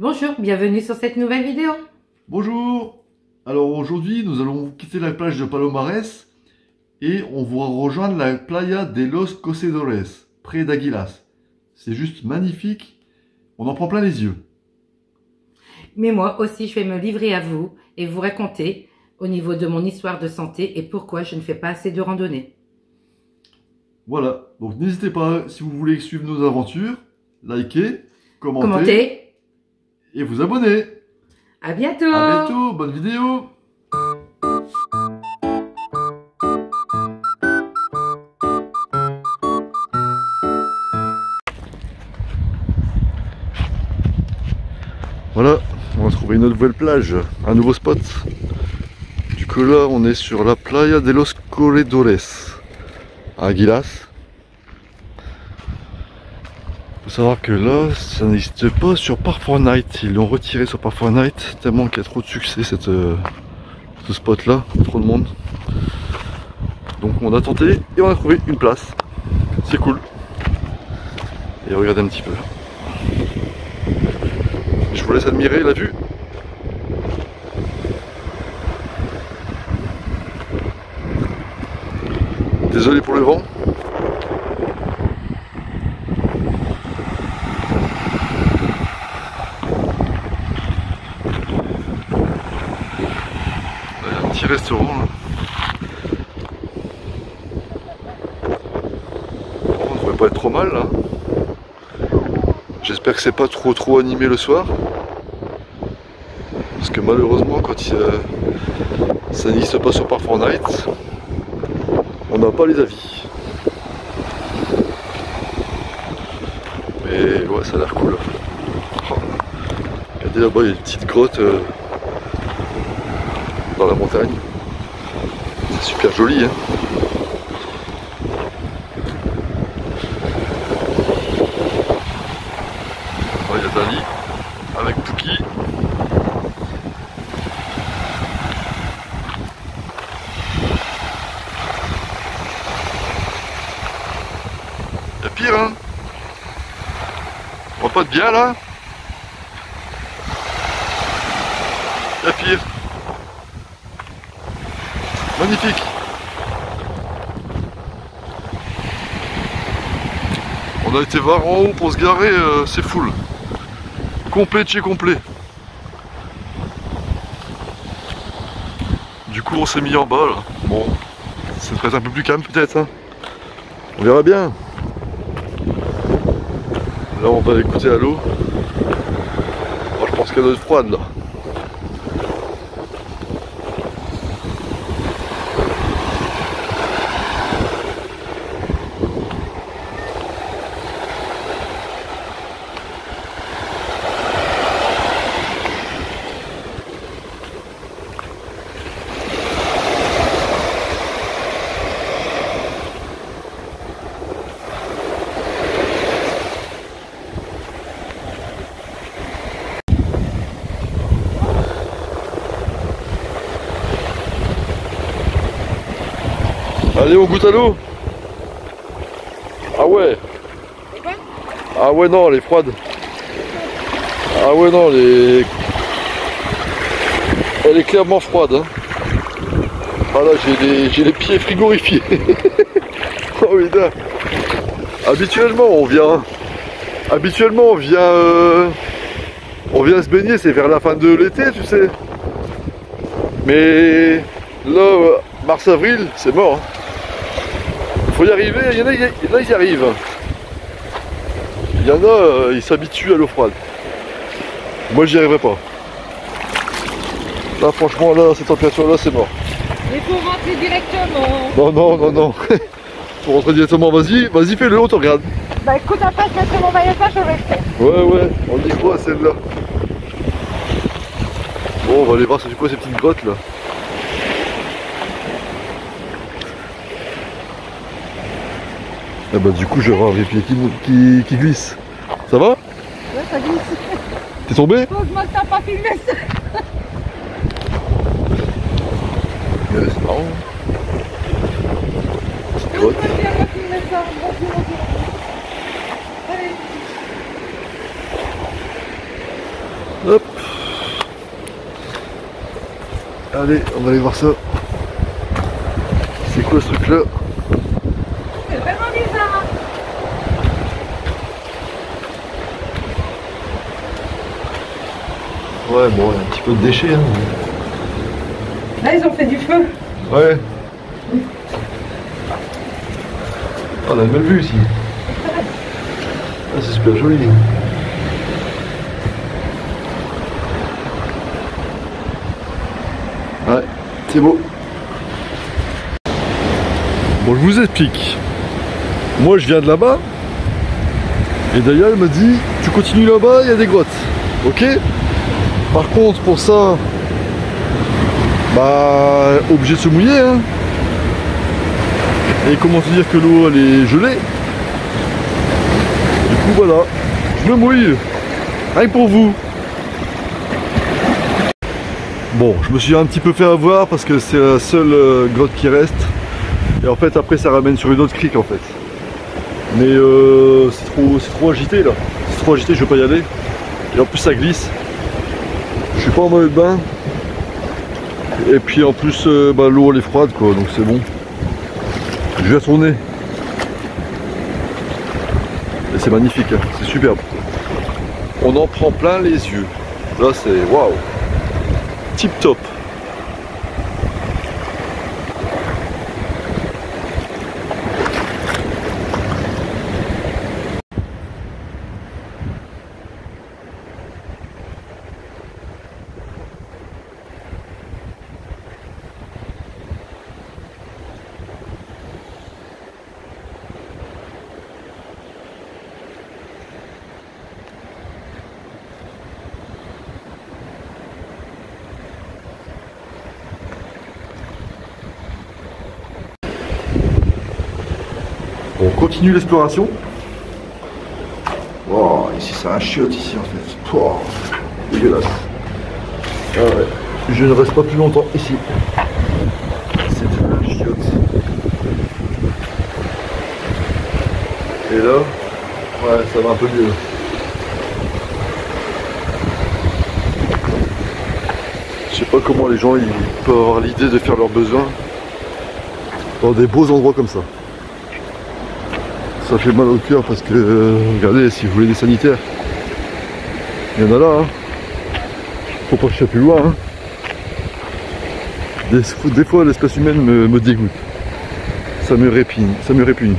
Bonjour, bienvenue sur cette nouvelle vidéo. Bonjour. Alors aujourd'hui nous allons quitter la plage de Palomares et on va rejoindre la playa de los Cocedores, près d'Aguilas. C'est juste magnifique, on en prend plein les yeux. Mais moi aussi, je vais me livrer à vous et vous raconter au niveau de mon histoire de santé et pourquoi je ne fais pas assez de randonnée. Voilà, donc n'hésitez pas, si vous voulez suivre nos aventures, likez, Commentez et vous abonner. À bientôt. À bientôt, bonne vidéo. Voilà, on va trouver une nouvelle plage, un nouveau spot. Du coup là, on est sur la playa de los Corredores, à Aguilas. Faut savoir que là, ça n'existe pas sur Park4Night. Ils l'ont retiré sur Park4Night tellement qu'il y a trop de succès ce spot là, trop de monde. Donc on a tenté et on a trouvé une place. C'est cool. Et regardez un petit peu. Je vous laisse admirer la vue. Désolé pour le vent. Il y a un petit restaurant là. On devrait pas être trop mal là. J'espère que c'est pas trop animé le soir. Parce que malheureusement quand ça n'existe pas sur Park4Night, on n'a pas les avis. Mais ouais, ça a l'air cool. Oh. Regardez là-bas, il y a une petite grotte dans la montagne. C'est super joli, hein. Oh, il y a Dali avec Pouki. Il y a pire, hein. On voit pas de bien là. Il y a pire. Magnifique. On a été voir en haut pour se garer, c'est full. Complet de chez complet. Du coup on s'est mis en bas là. Bon, c'est peut-être un peu plus calme peut-être, hein. On verra bien. Là on va aller goûter à l'eau. Moi je pense qu'elle doit être froide là. Allez, on goûte à l'eau. Ah ouais. Ah ouais, non, elle est froide. Ah ouais, non, elle est clairement froide, hein. Ah là, j'ai les pieds frigorifiés. Oh putain. Habituellement, on vient se baigner, c'est vers la fin de l'été, tu sais. Mais là, mars-avril, c'est mort, hein. Faut y arriver, il y en a, ils y arrivent. Il y en a, ils s'habituent à l'eau froide. Moi, j'y arriverai pas. Là, franchement, là, cette température-là, c'est mort. Il faut rentrer directement. Non, non, non, non. Faut rentrer directement, vas-y, fais-le, on te regarde. Bah écoute, après je mettrai mon maillot de bain, je vais le faire. Ouais, on y croit celle-là. Bon, on va aller voir c'est quoi ces petites grottes là. Ah bah du coup je vais avoir les pieds qui glissent. Ça va? Ouais, ça glisse. T'es tombé? Heureusement que t'as pas filmé ça. C'est marrant. Petite grotte. Heureusement que t'as pas filmé ça. Allez. Hop. Allez, on va aller voir ça. C'est quoi ce truc là? C'est vraiment bizarre. Ouais, bon, il y a un petit peu de déchets. Hein. Là, ils ont fait du feu. Ouais. Oh, on a une belle vue ici. Ah, c'est super joli. Ouais, c'est beau. Bon, je vous explique. Moi, je viens de là-bas. Et d'ailleurs, elle me dit, tu continues là-bas, il y a des grottes. Ok? Par contre, pour ça, bah, obligé de se mouiller. Hein. Et comment te dire que l'eau, elle est gelée? Du coup, voilà. Je me mouille. Rien que pour vous. Bon, je me suis un petit peu fait avoir parce que c'est la seule grotte qui reste. Et en fait, après, ça ramène sur une autre crique en fait. Mais c'est trop agité là. C'est trop agité, je vais pas y aller. Et en plus, ça glisse. Je suis pas en maillot de bain. Et puis en plus, bah, l'eau elle est froide quoi, donc c'est bon. Je vais retourner. Et c'est magnifique, hein. C'est superbe. On en prend plein les yeux. Là, c'est waouh. Tip top. On continue l'exploration. Wow, ici c'est un chiotte ici en fait. Wow, dégueulasse. Ah ouais. Je ne reste pas plus longtemps ici. C'est un chiotte. Et là, ouais, ça va un peu mieux. Je sais pas comment les gens ils peuvent avoir l'idée de faire leurs besoins dans des beaux endroits comme ça. Ça fait mal au cœur parce que, regardez, si vous voulez des sanitaires, il y en a là. Hein. Faut pas que je sois plus loin. Hein. Des fois, l'espèce humaine me dégoûte. Ça me répugne.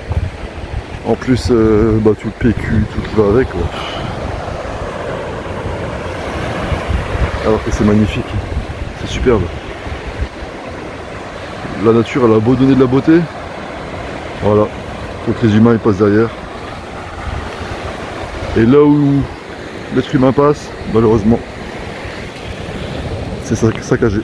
En plus, bah, tout le PQ, tout qui va avec. Quoi. Alors que c'est magnifique. C'est superbe. La nature, elle a beau donner de la beauté. Voilà. Faut que les humains ils passent derrière. Et là où l'être humain passe, malheureusement, c'est saccagé.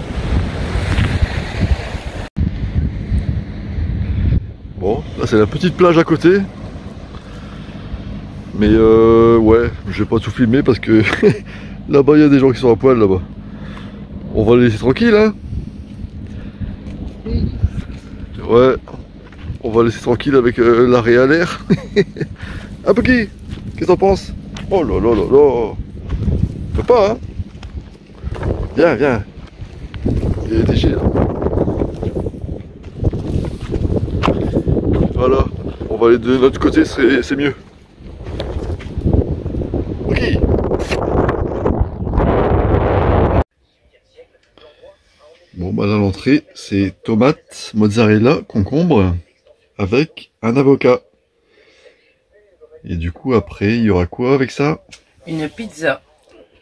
Bon, là c'est la petite plage à côté. Mais ouais, je vais pas tout filmer parce que là-bas il y a des gens qui sont à poil là-bas. On va les laisser tranquilles, hein. Ouais. On va laisser tranquille avec l'arrêt à l'air. Ah Bucky, qu'est-ce que t'en penses? Oh là là là là. Fais pas hein. Viens, viens. Il y a des déchets là. Voilà. On va aller de l'autre côté, c'est mieux. Bucky. Bon bah là l'entrée c'est tomates, mozzarella, concombre. Avec un avocat. Et du coup après il y aura quoi avec ça? Une pizza.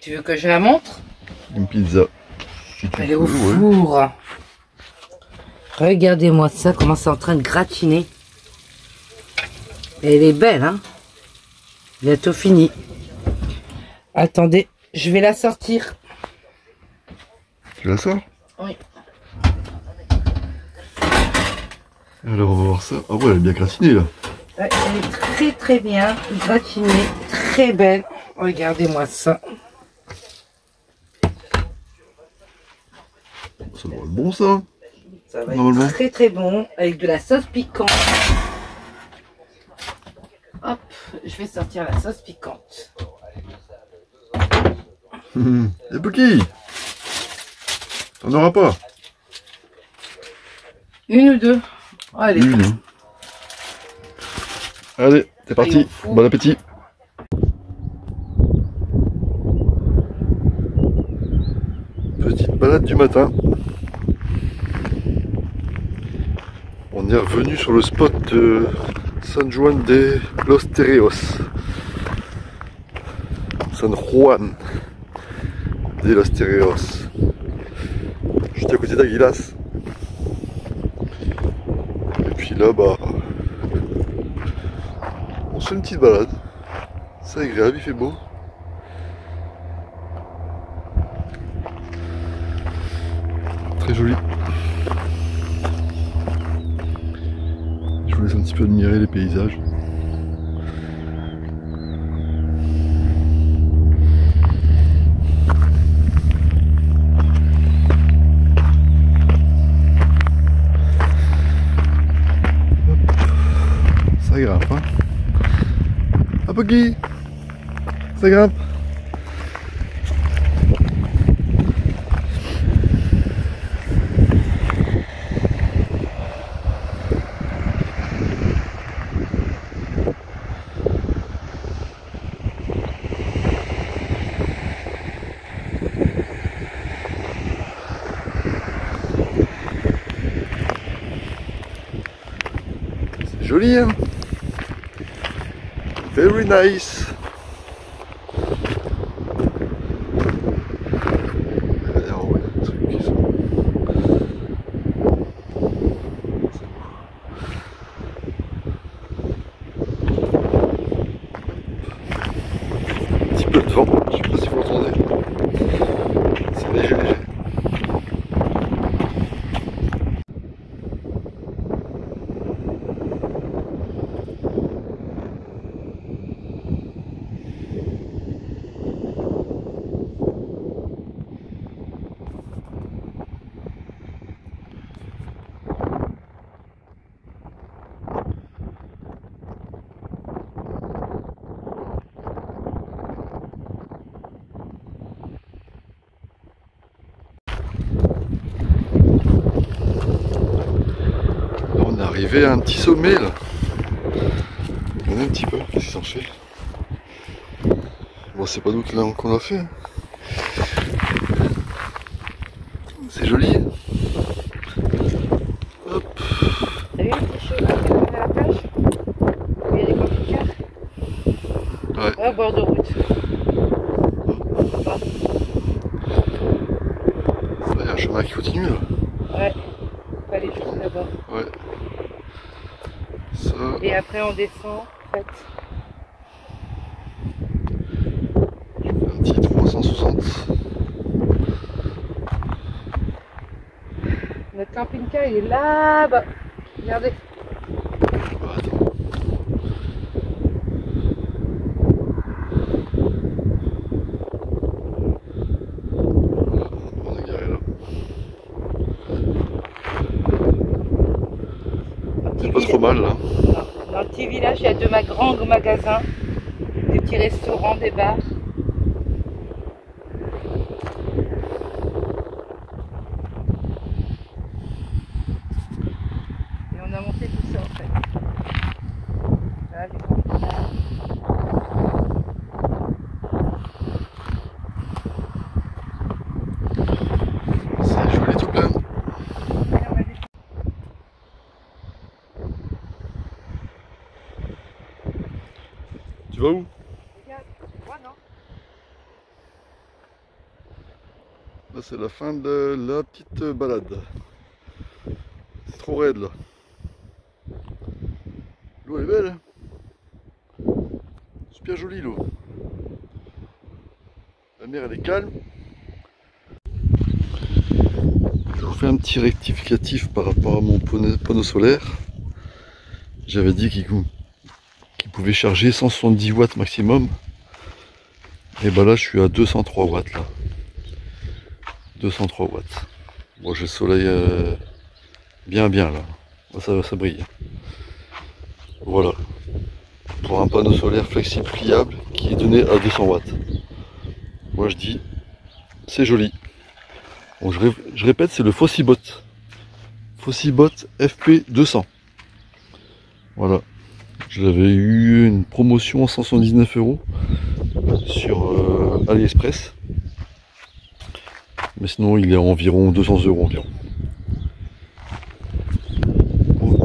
Tu veux que je la montre? Une pizza. Si elle est au four. Ouais. Regardez-moi ça, comment c'est en train de gratiner. Et elle est belle, hein? Bientôt fini. Attendez, je vais la sortir. Tu la sors? Oui. Alors on va voir ça. Ah ouais, elle est bien gratinée là. Elle est très très bien gratinée, très belle. Regardez-moi ça. Ça doit être bon ça. Ça va être très très bon avec de la sauce piquante. Hop, je vais sortir la sauce piquante. Et Puki, t'en auras pas? Une ou deux? Allez. Une. Allez, c'est parti. Bon appétit. Petite balade du matin. On est revenu sur le spot de San Juan de los Tereos. San Juan de los Tereos. Juste à côté d'Aguilas. Et puis là, bah, on se fait une petite balade. C'est agréable, il fait beau. Très joli. Je vous laisse un petit peu admirer les paysages. Ça grimpe, hein. Ah, Poggy, ça grimpe. C'est joli, hein. Very nice. Alors, ouais, un truc qui sont... Un petit peu de vent, je sais pas si vous l'entendez. C'est léger, léger. On est arrivé à un petit sommet là. On est un petit peu, qu'est-ce qui s'en fait? Bon, c'est pas nous qu'on a fait. Hein. C'est joli. Hop. T'as vu le petit chemin à la plage? Il y a des camping-cars? Ouais. Ouais, au bord de route. Il y a un chemin qui continue là. Ouais. On va aller juste là-bas. Ouais. Ça. Et après on descend, en fait. Un petit 360. Notre camping-car il est là-bas. Regardez. Bah, attends. On est garé là. C'est pas trop mal là. Dans le petit village, il y a deux grands magasins, des petits restaurants, des bars. Et on a monté tout ça en fait. Voilà, les camping-cars. C'est joli tout plein. Tu vas où? Regarde, tu vois, non? Là c'est la fin de la petite balade. C'est trop raide là. L'eau est belle. Hein, super jolie l'eau. La mer elle est calme. Je vous fais un petit rectificatif par rapport à mon panneau solaire. J'avais dit qu'il pouvait charger 170 watts maximum. Et bah là je suis à 203 watts là. 203 watts. Bon, j'ai le soleil bien là. Ça brille. Voilà. Pour un panneau solaire flexible pliable qui est donné à 200 watts. Moi je dis c'est joli. Bon, je répète, c'est le Fossibot. Fossibot FP200. Voilà. Je l'avais eu une promotion à 179 € sur AliExpress. Mais sinon, il est à environ 200 € environ.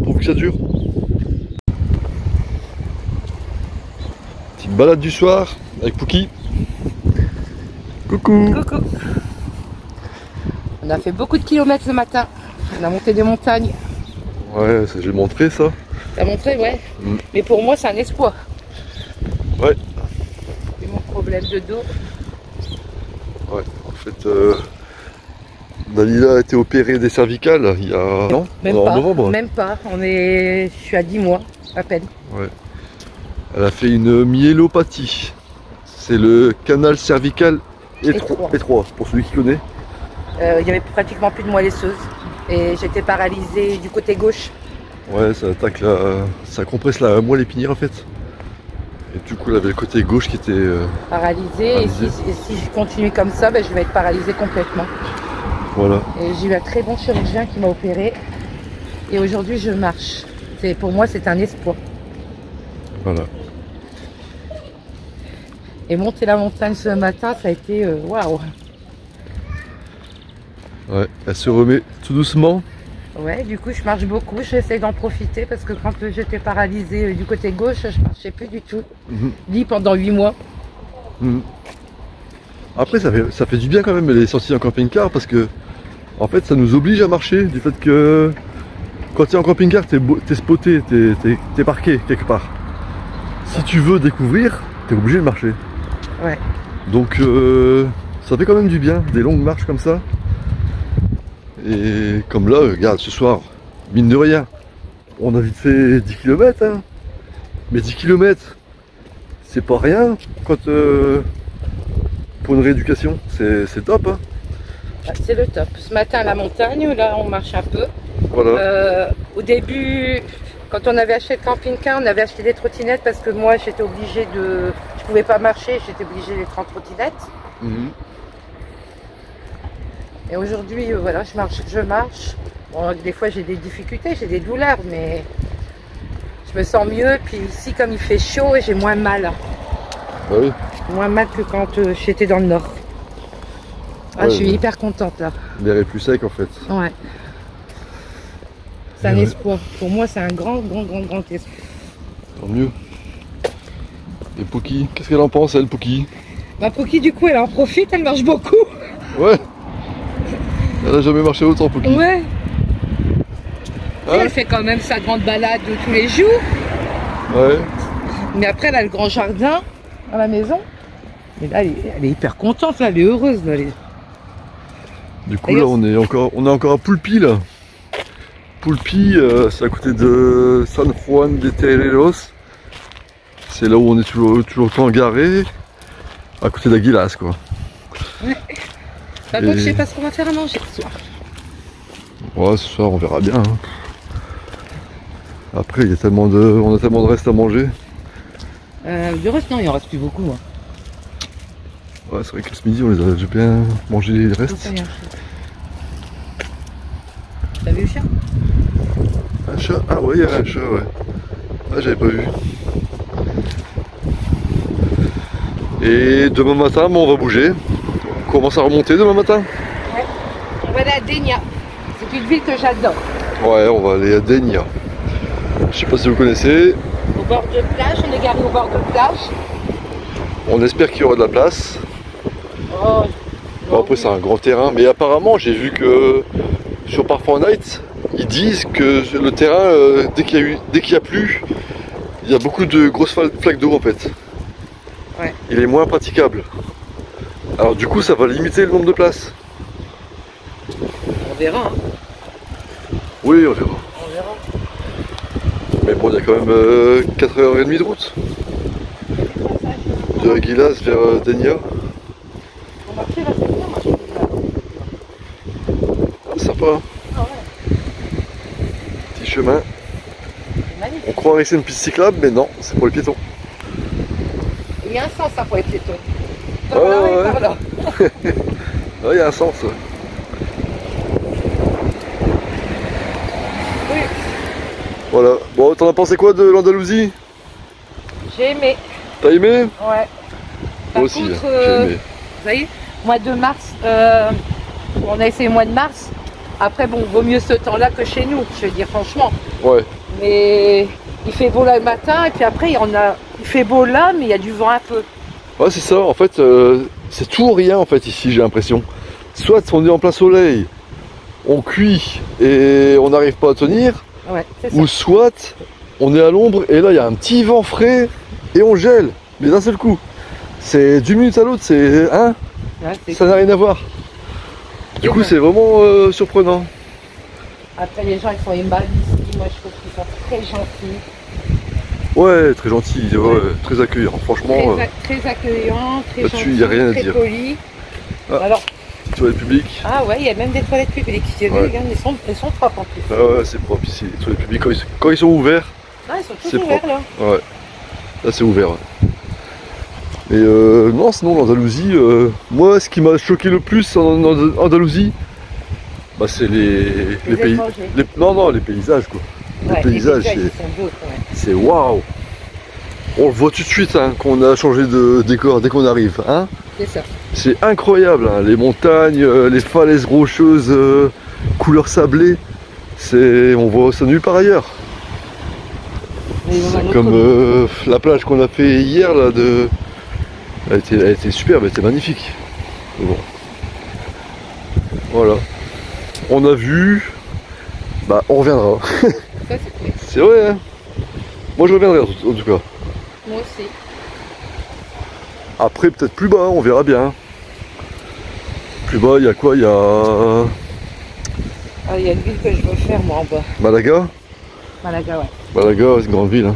Pour que ça dure. Petite balade du soir avec Pouki. Coucou. Coucou. On a fait beaucoup de kilomètres ce matin. On a monté des montagnes. Ouais, j'ai montré ça. T'as montré, ouais. Mais pour moi, c'est un exploit. Ouais. C'est mon problème de dos. Ouais, en fait, Dalila a été opérée des cervicales il y a... Non, en novembre. Même pas. Je suis à 10 mois, à peine. Ouais. Elle a fait une myélopathie. C'est le canal cervical étroit, pour celui qui connaît. Il y avait pratiquement plus de moelle osseuse. Et j'étais paralysée du côté gauche. Ouais, ça attaque ça compresse la moelle épinière en fait. Et du coup, elle avait le côté gauche qui était paralysé. Et si je continue comme ça, ben, je vais être paralysée complètement. Voilà. Et j'ai eu un très bon chirurgien qui m'a opéré. Et aujourd'hui, je marche. Pour moi, c'est un espoir. Voilà. Et monter la montagne ce matin, ça a été waouh. Ouais, elle se remet tout doucement. Ouais, du coup, je marche beaucoup. J'essaie d'en profiter parce que quand j'étais paralysée du côté gauche, je marchais plus du tout. Dit pendant 8 mois. Après, ça fait du bien quand même les sorties en camping-car parce que en fait, ça nous oblige à marcher du fait que quand tu es en camping-car, t'es spoté, t'es parqué quelque part. Si tu veux découvrir, t'es obligé de marcher. Ouais. Donc, ça fait quand même du bien, des longues marches comme ça. Et comme là, regarde, ce soir, mine de rien, on a vite fait 10 km. Hein. Mais 10 km, c'est pas rien quand, pour une rééducation. C'est top. Hein. C'est le top. Ce matin à la montagne, là on marche un peu. Voilà. Au début, quand on avait acheté le camping-car, on avait acheté des trottinettes parce que moi j'étais obligée de... Je pouvais pas marcher, j'étais obligée d'être en trottinette. Et aujourd'hui, voilà, je marche. Bon, des fois j'ai des difficultés, j'ai des douleurs, mais je me sens mieux. Puis ici, comme il fait chaud, j'ai moins mal. Bah oui. Moins mal que quand j'étais dans le nord. Ah, ouais, je suis hyper contente là. L'air est plus sec en fait. Ouais. C'est un espoir. Pour moi, c'est un grand espoir. Tant mieux. Et Pouki, qu'est-ce qu'elle en pense, elle, Pouki? Bah, Pouki, du coup, elle en profite, elle marche beaucoup. Ouais. Elle a jamais marché autant, Pouki. Ouais. Hein? Elle fait quand même sa grande balade tous les jours. Ouais. Mais après, elle a le grand jardin à la maison. Mais là, elle est hyper contente, là, elle est heureuse. Là, Du coup, là, on est encore à Poulpi, là. Poulpi, c'est à côté de San Juan de Terreros. C'est là où on est toujours le temps garé, à côté d'Aguilas, quoi. Ouais. Par contre, je sais pas ce qu'on va faire à manger ce soir. Ouais, ce soir, on verra bien. Hein. Après, on a tellement de restes à manger. Du reste, non, il en reste plus beaucoup. Hein. Ouais, c'est vrai que ce midi, on les a déjà bien mangé les restes. T'as vu le chat? Un chat? Ah ouais, il y a un chat, ouais. Ah, j'avais pas vu. Et demain matin, bon, on va bouger. On commence à remonter demain matin. Ouais. On va aller à Dénia. C'est une ville que j'adore. Ouais, on va aller à Dénia. Je sais pas si vous connaissez. Au bord de plage, on est garé au bord de plage. On espère qu'il y aura de la place. Oh, bon, après, c'est un grand terrain. Mais apparemment, j'ai vu que sur Park4Night, ils disent que le terrain, dès qu'il y a plu, il y a beaucoup de grosses flaques d'eau en fait. Ouais. Il est moins praticable. Alors du coup, ça va limiter le nombre de places. On verra. Hein. Oui, on verra. On verra. Mais bon, il y a quand même 4h30 de route. De Aguilas vers Dénia. On marcher là, c'est bien, marcher là. Sympa. Hein. Ah ouais. Petit chemin. Magnifique. On croirait que c'est une piste cyclable, mais non, c'est pour les piétons. Il y a un sens ça pour les piétons. Ah, ouais. Par là. Ouais, il y a un sens. Ouais. Oui. Voilà. Bon, t'en as pensé quoi de l'Andalousie? J'ai aimé. T'as aimé? Ouais. Par Moi aussi, contre, j'ai aimé. vous voyez, mois de mars, on a essayé le mois de mars. Après, bon, vaut mieux ce temps-là que chez nous, je veux dire franchement. Ouais. Mais il fait beau là le matin et puis après, il fait beau là, mais il y a du vent un peu. Ouais, c'est ça. En fait, c'est tout ou rien en fait ici, j'ai l'impression. Soit on est en plein soleil, on cuit et on n'arrive pas à tenir, Ouais, c'est ça. ou soit on est à l'ombre et là il y a un petit vent frais et on gèle, mais d'un seul coup. C'est d'une minute à l'autre, c'est hein, Ouais, ça n'a rien à voir. Du coup, c'est vraiment surprenant. Après, les gens, ils sont aimables ici. Moi, je trouve qu'ils sont très gentils. Ouais, très gentil, ouais, très accueillant. Franchement, Très accueillants, très là-dessus, gentils, il n'y a rien à très dire. polis. Ah, Alors, petite toilette publique. ah ouais, il y a même des toilettes publiques. Ouais. Regarde, elles sont propres en plus. Ah ouais, c'est propre ici. Les toilettes publiques, quand ils sont ouverts, Ah, ils sont tous c'est ouverts propre. là. Ouais, là c'est ouvert. Ouais. Et non, sinon l'Andalousie, moi ce qui m'a choqué le plus en Andalousie, bah, c'est les pays. Étrangers. Non, les paysages quoi. Ouais, les paysages, ils sont beaux, ouais. c'est waouh! On le voit tout de suite hein, qu'on a changé de décor dès qu'on arrive. Hein, C'est ça. c'est incroyable, hein, les montagnes, les falaises rocheuses, couleur sablée, on voit ça nulle part ailleurs. C'est comme la plage qu'on a fait hier là, elle était superbe, elle était magnifique. Mais bon. Voilà. On a vu, bah on reviendra. Ça, c'est vrai. C'est vrai hein. Moi je reviendrai en tout cas. Moi aussi. Après peut-être plus bas, on verra bien. Plus bas, il y a quoi? Il y a Ah, il y a une ville que je veux faire, moi, en bas. Malaga. Malaga, ouais. Malaga, c'est une grande ville. Hein.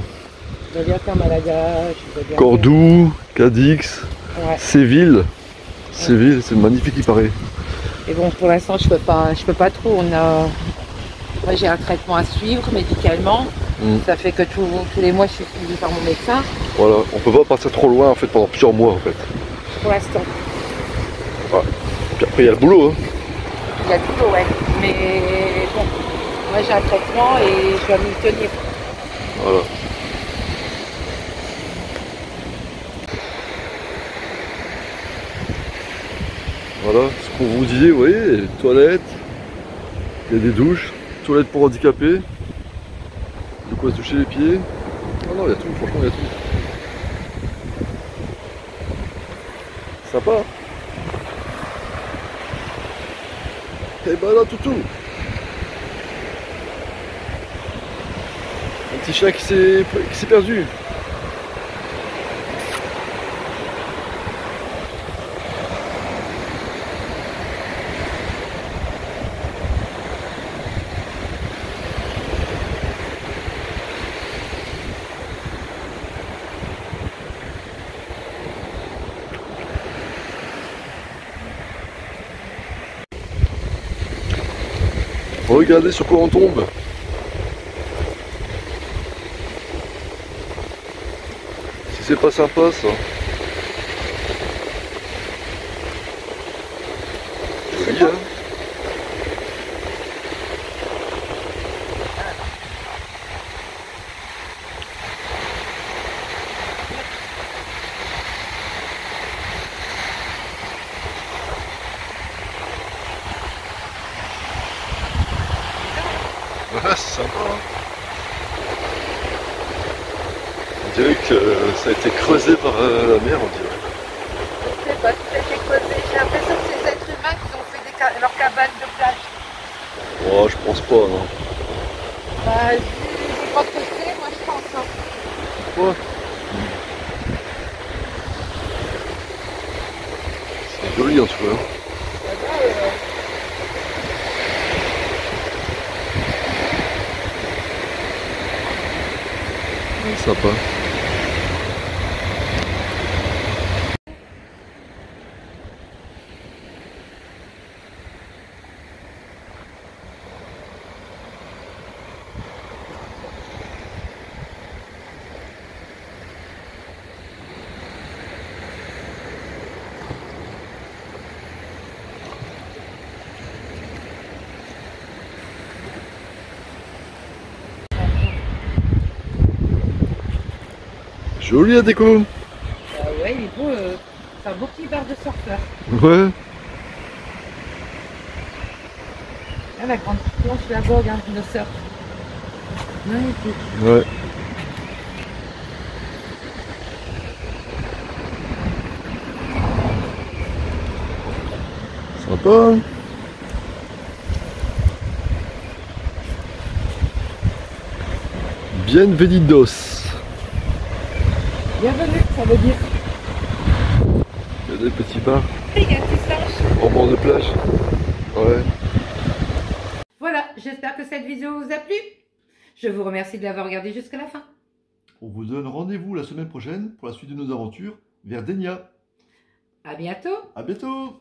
Je veux bien faire Malaga, je veux bien Cordoue, Cadix, faire... Ouais. Séville. Séville, c'est magnifique il paraît. Et bon, pour l'instant, je peux pas trop. Moi, j'ai un traitement à suivre médicalement. Ça fait que tous les mois, je suis suivie par mon médecin. Voilà, on peut pas partir trop loin en fait pendant plusieurs mois en fait. Pour l'instant. Ouais. Puis après il y a le boulot. Hein. Il y a le boulot, ouais. Mais bon, moi j'ai un traitement et je dois m'y tenir. Voilà. Voilà, ce qu'on vous disait, vous voyez, il y a des toilettes, il y a des douches, toilettes pour handicapés, de quoi se toucher les pieds. Oh non, il y a tout, franchement il y a tout. Sympa. Et ben là, toutou. Un petit chat qui s'est perdu. Regardez sur quoi on tombe. Si c'est pas sympa ça. Joli hein. Ouais, c'est sympa. On dirait que ça a été creusé par la mer, on dirait. Je sais pas si ça a été creusé. J'ai l'impression que c'est ces êtres humains qui ont fait leur cabane de plage. Oh, je pense pas, non. Bah, vu pas que c'est, moi je pense. Hein. Pourquoi? C'est joli en tout cas. Sympa. Joli la déco. Ouais, il est beau. C'est un beau petit bar de surfeur. Ouais. Là, la grande planche là-bas, regarde le surf. Magnifique. Ouais. Sympa. Bienvenidos. Bienvenue, ça veut dire. Il y a des petits bars Il y a un petit singe. en bord de plage. Ouais. Voilà, j'espère que cette vidéo vous a plu. Je vous remercie de l'avoir regardée jusqu'à la fin. On vous donne rendez-vous la semaine prochaine pour la suite de nos aventures vers Denia. À bientôt. À bientôt.